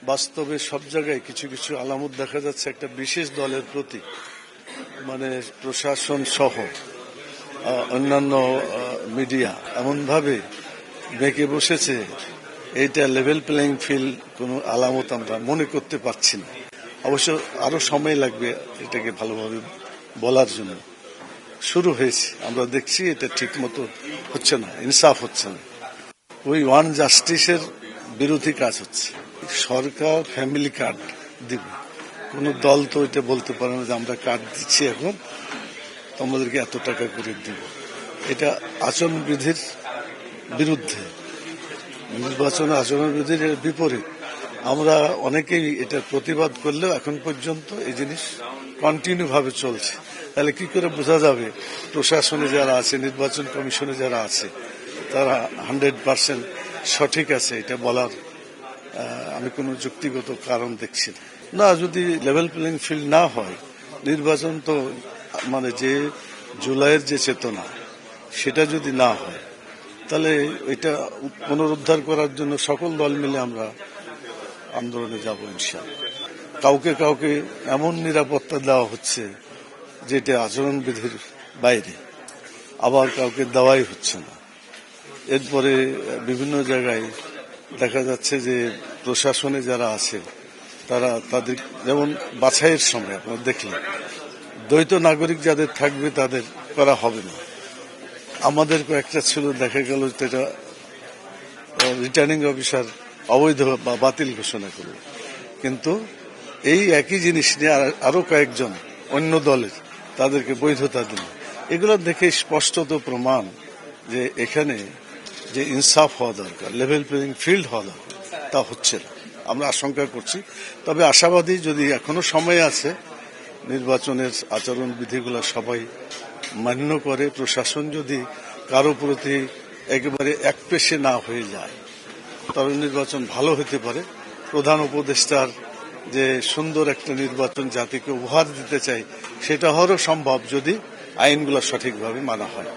বাস্তবে সব জায়গায় কিছু কিছু আলামত দেখা যাচ্ছে একটা বিশেষ দলের প্রতি, মানে প্রশাসন সহ অন্যান্য মিডিয়া এমনভাবে বেঁকে বসেছে, এইটা লেভেল প্লেইং ফিল্ড কোনো আলামত আমরা মনে করতে পারছি না। অবশ্য আরো সময় লাগবে এটাকে ভালোভাবে বলার জন্য। শুরু হয়েছে, আমরা দেখছি এটা ঠিক মতো হচ্ছে না, ইনসাফ হচ্ছে না। ওই ওয়ান জাস্টিসের বিরোধী কাজ হচ্ছে। সরকার ফ্যামিলি কার্ড দিবে, কোন দল তো এটা বলতে পারে না যে আমরা কার্ড দিচ্ছি এখন তোমাদেরকে এত টাকা করে দিব। এটা আচরণবিধির বিরুদ্ধে, নির্বাচন আচরণবিধির বিপরীত। আমরা অনেকেই এটার প্রতিবাদ করলেও এখন পর্যন্ত এই জিনিস কন্টিনিউ ভাবে চলছে। তাহলে কি করে বোঝা যাবে প্রশাসনে যারা আছে, নির্বাচন কমিশনে যারা আছে, তারা 100% সঠিক আছে এটা বলার আমি কোনো যুক্তিগত কারণ দেখছি না। না, যদি লেভেল প্লেইং ফিল্ড না হয়, নির্বাচন তো মানে যে জুলাইয়ের যে চেতনা সেটা যদি না হয়, তাহলে এটা পুনরুদ্ধার করার জন্য সকল দল মিলে আমরা আন্দোলনে যাব ইনশাআল্লাহ। কাউকে কাউকে এমন নিরাপত্তা দেওয়া হচ্ছে যেটা আচরণবিধির বাইরে, আবার কাউকে দেওয়াই হচ্ছে না। এরপরে বিভিন্ন জায়গায় দেখা যাচ্ছে যে প্রশাসনে যারা আছে তারা তাদের যেমন বাছাইয়ের সময় আপনারা দেখলেন, দ্বৈত নাগরিক যাদের থাকবে তাদের করা হবে না। আমাদের কয়েকটা ছিল, দেখা গেল যেটা রিটার্নিং অফিসার অবৈধ বা বাতিল ঘোষণা করবে, কিন্তু এই একই জিনিস নিয়ে আরো কয়েকজন অন্য দলের তাদেরকে বৈধতা দিল। এগুলো দেখে স্পষ্টত প্রমাণ যে এখানে যে ইনসাফ হওয়া দরকার, লেভেল প্লেইং ফিল্ড হওয়া দরকার, তা হচ্ছে না। আমরা আশঙ্কা করছি, তবে আশাবাদী, যদি এখনো সময় আছে, নির্বাচনের আচরণ বিধিগুলো সবাই মান্য করে, প্রশাসন যদি কারো প্রতি একেবারে একপেশে না হয়ে যায়, তবে নির্বাচন ভালো হতে পারে। প্রধান উপদেষ্টার যে সুন্দর একটা নির্বাচন জাতিকে উপহার দিতে চাই, সেটা হওয়ারও সম্ভব যদি আইনগুলো সঠিকভাবে মানা হয়।